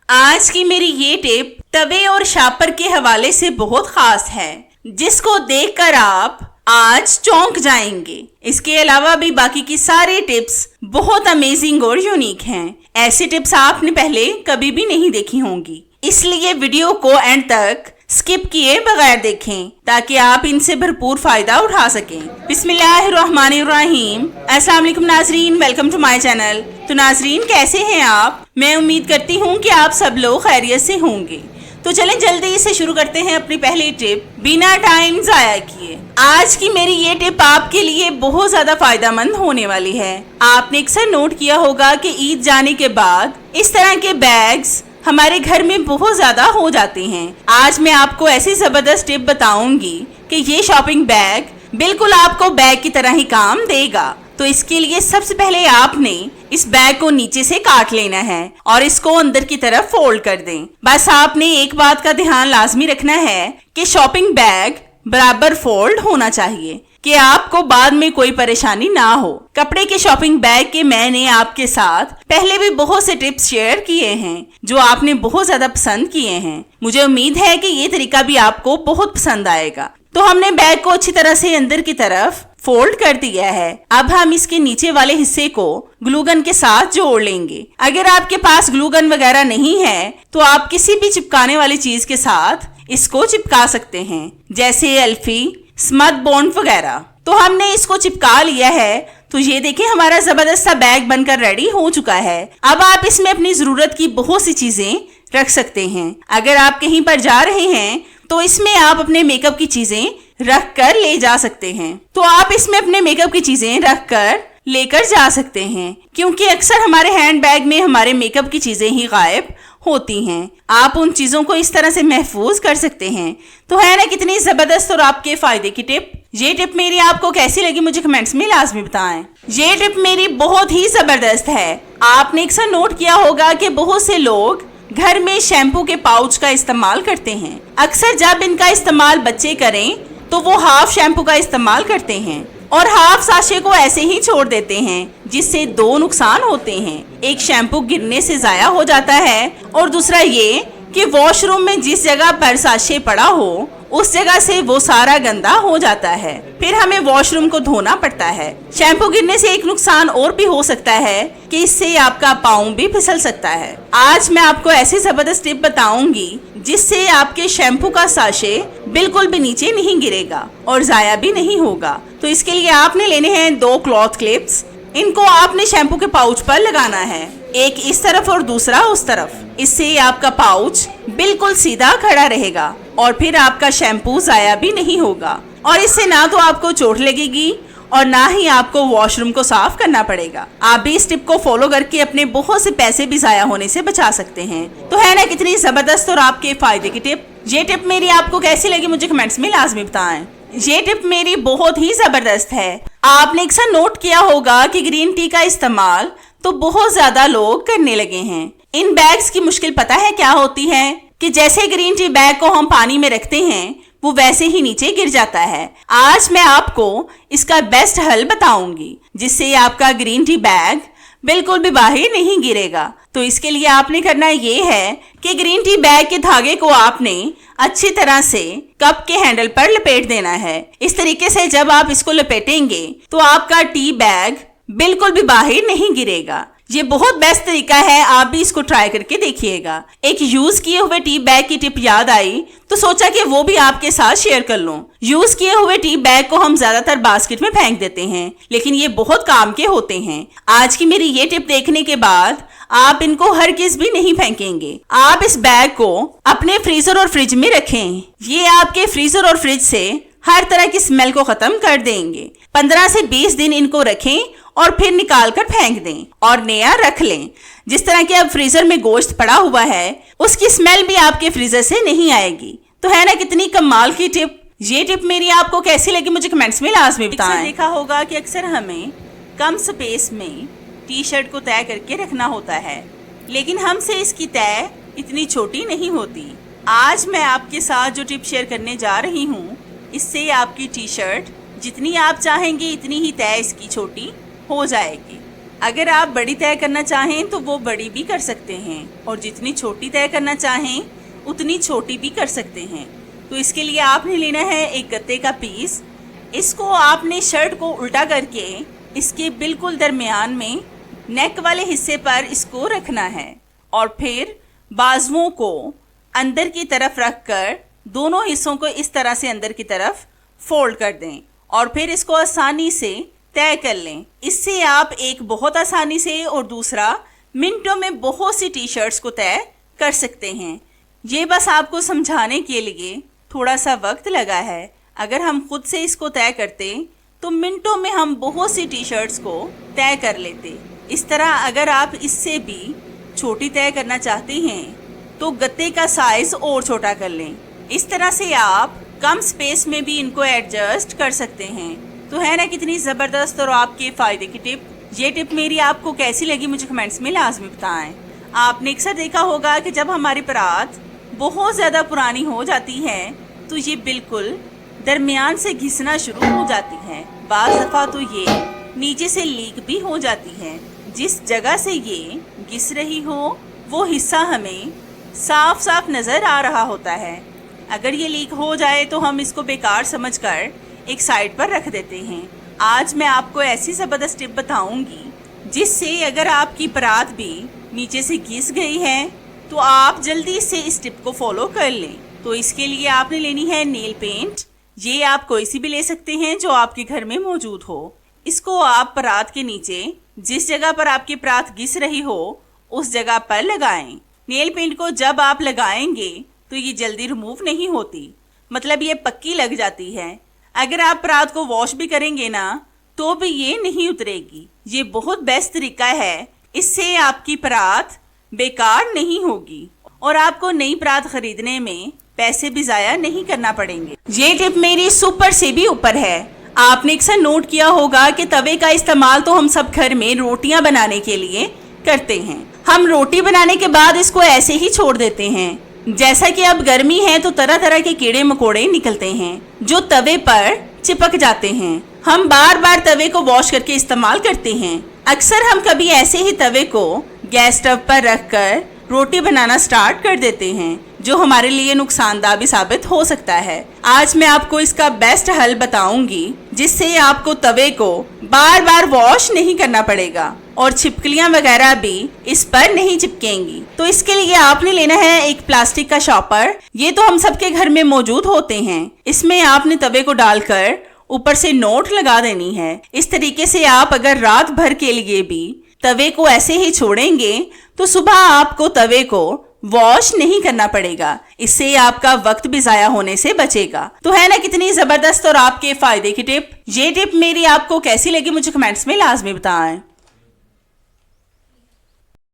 आज की मेरी ये टिप तवे और शापर के हवाले से बहुत खास है, जिसको देखकर आप आज चौंक जाएंगे। इसके अलावा भी बाकी की सारी टिप्स बहुत अमेजिंग और यूनिक हैं। ऐसी टिप्स आपने पहले कभी भी नहीं देखी होंगी, इसलिए वीडियो को एंड तक स्किप किए बगैर देखें ताकि आप इनसे भरपूर फायदा उठा सकें। बिस्मिल्लाहिर्रहमानिर्रहीम। अस्सलाम वालेकुम नाजरीन, वेलकम टू माय चैनल। तो नाजरीन, कैसे हैं आप? मैं उम्मीद करती हूँ कि आप सब लोग खैरियत से होंगे। तो चलें जल्दी से शुरू करते हैं अपनी पहली टिप बिना टाइम जाया किए। आज की मेरी ये टिप आपके लिए बहुत ज्यादा फायदेमंद होने वाली है। आपने अक्सर नोट किया होगा कि ईद जाने के बाद इस तरह के बैग्स हमारे घर में बहुत ज्यादा हो जाते हैं। आज मैं आपको ऐसी जबरदस्त टिप बताऊंगी कि ये शॉपिंग बैग बिल्कुल आपको बैग की तरह ही काम देगा। तो इसके लिए सबसे पहले आपने इस बैग को नीचे से काट लेना है और इसको अंदर की तरफ फोल्ड कर दें। बस आपने एक बात का ध्यान लाजमी रखना है कि शॉपिंग बैग बराबर फोल्ड होना चाहिए कि आपको बाद में कोई परेशानी ना हो। कपड़े के शॉपिंग बैग के मैंने आपके साथ पहले भी बहुत से टिप्स शेयर किए हैं जो आपने बहुत ज्यादा पसंद किए हैं। मुझे उम्मीद है कि ये तरीका भी आपको बहुत पसंद आएगा। तो हमने बैग को अच्छी तरह से अंदर की तरफ फोल्ड कर दिया है। अब हम इसके नीचे वाले हिस्से को ग्लूगन के साथ जोड़ लेंगे। अगर आपके पास ग्लूगन वगैरह नहीं है तो आप किसी भी चिपकाने वाली चीज के साथ इसको चिपका सकते हैं, जैसे एल्फी, स्मद बॉन्ड वगैरह। तो हमने इसको चिपका लिया है। तो ये देखिए, हमारा जबरदस्त सा बैग बनकर रेडी हो चुका है। अब आप इसमें अपनी जरूरत की बहुत सी चीजें रख सकते हैं। अगर आप कहीं पर जा रहे हैं तो इसमें आप अपने मेकअप की चीजें रख कर ले जा सकते हैं। तो आप इसमें अपने मेकअप की चीजें रख कर लेकर जा सकते हैं, क्योंकि अक्सर हमारे हैंड बैग में हमारे मेकअप की चीजें ही गायब होती हैं। आप उन चीजों को इस तरह से महफूज कर सकते हैं। तो है ना कितनी जबरदस्त और आपके फायदे की टिप। ये टिप मेरी आपको कैसी लगी मुझे कमेंट्स में लाजमी बताएं। ये टिप मेरी बहुत ही जबरदस्त है। आपने अक्सर नोट किया होगा कि बहुत से लोग घर में शैम्पू के पाउच का इस्तेमाल करते हैं। अक्सर जब इनका इस्तेमाल बच्चे करें तो वो हाफ शैम्पू का इस्तेमाल करते हैं और हाफ साशे को ऐसे ही छोड़ देते हैं, जिससे दो नुकसान होते हैं। एक, शैम्पू गिरने से जाया हो जाता है और दूसरा ये कि वॉशरूम में जिस जगह पर साशे पड़ा हो उस जगह से वो सारा गंदा हो जाता है, फिर हमें वॉशरूम को धोना पड़ता है। शैम्पू गिरने से एक नुकसान और भी हो सकता है कि इससे आपका पाँव भी फिसल सकता है। आज मैं आपको ऐसी जबरदस्त टिप बताऊंगी जिससे आपके शैम्पू का साशे बिल्कुल भी नीचे नहीं गिरेगा और जाया भी नहीं होगा। तो इसके लिए आपने लेने हैं 2 क्लॉथ क्लिप्स। इनको आपने शैम्पू के पाउच पर लगाना है, एक इस तरफ और दूसरा उस तरफ। इससे आपका पाउच बिल्कुल सीधा खड़ा रहेगा और फिर आपका शैम्पू जाया भी नहीं होगा और इससे ना तो आपको चोट लगेगी और ना ही आपको वॉशरूम को साफ करना पड़ेगा। आप भी इस टिप को फॉलो करके अपने बहुत से पैसे भी जाया होने से बचा सकते हैं। तो है ना कितनी जबरदस्त और आपके फायदे की टिप। ये टिप मेरी आपको कैसी लगी मुझे कमेंट्स में लाजमी बताएं। ये टिप मेरी बहुत ही जबरदस्त है। आपने अक्सर नोट किया होगा कि ग्रीन टी का इस्तेमाल तो बहुत ज्यादा लोग करने लगे हैं। इन बैग्स की मुश्किल पता है क्या होती है कि जैसे ग्रीन टी बैग को हम पानी में रखते हैं वो वैसे ही नीचे गिर जाता है। आज मैं आपको इसका बेस्ट हल बताऊंगी जिससे आपका ग्रीन टी बैग बिल्कुल भी बाहर नहीं गिरेगा। तो इसके लिए आपने करना ये है कि ग्रीन टी बैग के धागे को आपने अच्छी तरह से कप के हैंडल पर लपेट देना है। इस तरीके से जब आप इसको लपेटेंगे तो आपका टी बैग बिल्कुल भी बाहर नहीं गिरेगा। ये बहुत बेस्ट तरीका है, आप भी इसको ट्राई करके देखिएगा। एक यूज किए हुए टी बैग की टिप याद आई तो सोचा कि वो भी आपके साथ शेयर कर लूं। यूज किए हुए टी बैग को हम ज्यादातर बास्केट में फेंक देते हैं, लेकिन ये बहुत काम के होते हैं। आज की मेरी ये टिप देखने के बाद आप इनको हरगिज़ भी नहीं फेंकेंगे। आप इस बैग को अपने फ्रीजर और फ्रिज में रखें। ये आपके फ्रीजर और फ्रिज से हर तरह की स्मेल को खत्म कर देंगे। 15 से 20 दिन इनको रखें और फिर निकाल कर फेंक दें और नया रख लें। जिस तरह के अब फ्रीजर में गोश्त पड़ा हुआ है उसकी स्मेल भी आपके फ्रीजर से नहीं आएगी। तो है ना कितनी कमाल की टिप। ये टिप मेरी आपको कैसी लगी मुझे कमेंट्स में लाजमी बताएं। देखा होगा कि अक्सर हमें कम स्पेस में टी शर्ट को तय करके रखना होता है, लेकिन हमसे इसकी तय इतनी छोटी नहीं होती। आज मैं आपके साथ जो टिप शेयर करने जा रही हूँ इससे आपकी टी शर्ट जितनी आप चाहेंगे इतनी ही तय इसकी छोटी हो जाएगी। अगर आप बड़ी तय करना चाहें तो वो बड़ी भी कर सकते हैं और जितनी छोटी तय करना चाहें उतनी छोटी भी कर सकते हैं। तो इसके लिए आपने लेना है एक गत्ते का पीस। इसको आपने शर्ट को उल्टा करके इसके बिल्कुल दरमियान में नेक वाले हिस्से पर इसको रखना है और फिर बाजुओं को अंदर की तरफ रखकर दोनों हिस्सों को इस तरह से अंदर की तरफ फोल्ड कर दें और फिर इसको आसानी से तय कर लें। इससे आप एक बहुत आसानी से और दूसरा मिनटों में बहुत सी टी शर्ट्स को तय कर सकते हैं। ये बस आपको समझाने के लिए थोड़ा सा वक्त लगा है। अगर हम खुद से इसको तय करते तो मिनटों में हम बहुत सी टी शर्ट्स को तय कर लेते। इस तरह अगर आप इससे भी छोटी तय करना चाहते हैं तो गत्ते का साइज और छोटा कर लें। इस तरह से आप कम स्पेस में भी इनको एडजस्ट कर सकते हैं। तो है ना कितनी ज़बरदस्त और आपके फ़ायदे की टिप। ये टिप मेरी आपको कैसी लगी मुझे कमेंट्स में लाजमी बताएं। आपने अक्सर देखा होगा कि जब हमारी परात बहुत ज़्यादा पुरानी हो जाती है तो ये बिल्कुल दरमियान से घिसना शुरू हो जाती है। बाज़ दफ़ा तो ये नीचे से लीक भी हो जाती है। जिस जगह से ये घिस रही हो वो हिस्सा हमें साफ साफ नज़र आ रहा होता है। अगर ये लीक हो जाए तो हम इसको बेकार समझकर एक साइड पर रख देते हैं। आज मैं आपको ऐसी ज़बरदस्त टिप बताऊंगी जिससे अगर आपकी परात भी नीचे से घिस गई है तो आप जल्दी से इस टिप को फॉलो कर लें। तो इसके लिए आपने लेनी है नेल पेंट। ये आप कोई सी भी ले सकते हैं जो आपके घर में मौजूद हो। इसको आप परात के नीचे जिस जगह पर आपकी परात घिस रही हो उस जगह पर लगाएं। नेल पेंट को जब आप लगाएंगे तो ये जल्दी रिमूव नहीं होती, मतलब ये पक्की लग जाती है। अगर आप परात को वॉश भी करेंगे ना तो भी ये नहीं उतरेगी। ये बहुत बेस्ट तरीका है। इससे आपकी परात बेकार नहीं होगी और आपको नई परात खरीदने में पैसे भी ज़ाया नहीं करना पड़ेंगे। ये टिप मेरी सुपर से भी ऊपर है। आपने अक्सर नोट किया होगा कि तवे का इस्तेमाल तो हम सब घर में रोटियां बनाने के लिए करते हैं। हम रोटी बनाने के बाद इसको ऐसे ही छोड़ देते हैं। जैसा कि अब गर्मी है तो तरह तरह के कीड़े मकोड़े निकलते हैं जो तवे पर चिपक जाते हैं। हम बार बार तवे को वॉश करके इस्तेमाल करते हैं। अक्सर हम कभी ऐसे ही तवे को गैस स्टव पर रखकर रोटी बनाना स्टार्ट कर देते हैं जो हमारे लिए नुकसानदायक भी साबित हो सकता है। आज मैं आपको इसका बेस्ट हल बताऊंगी जिससे आपको तवे को बार बार वॉश नहीं करना पड़ेगा और छिपकलियां वगैरह भी इस पर नहीं चिपकेंगी। तो इसके लिए आपने लेना है एक प्लास्टिक का शॉपर। ये तो हम सबके घर में मौजूद होते हैं। इसमें आपने तवे को डालकर ऊपर से नोट लगा देनी है। इस तरीके से आप अगर रात भर के लिए भी तवे को ऐसे ही छोड़ेंगे तो सुबह आपको तवे को वॉश नहीं करना पड़ेगा। इससे आपका वक्त भी ज़ाया होने से बचेगा। तो है ना कितनी ज़बरदस्त और आपके फ़ायदे की टिप। ये टिप मेरी आपको कैसी लगी मुझे कमेंट्स में लाजमी बताएं।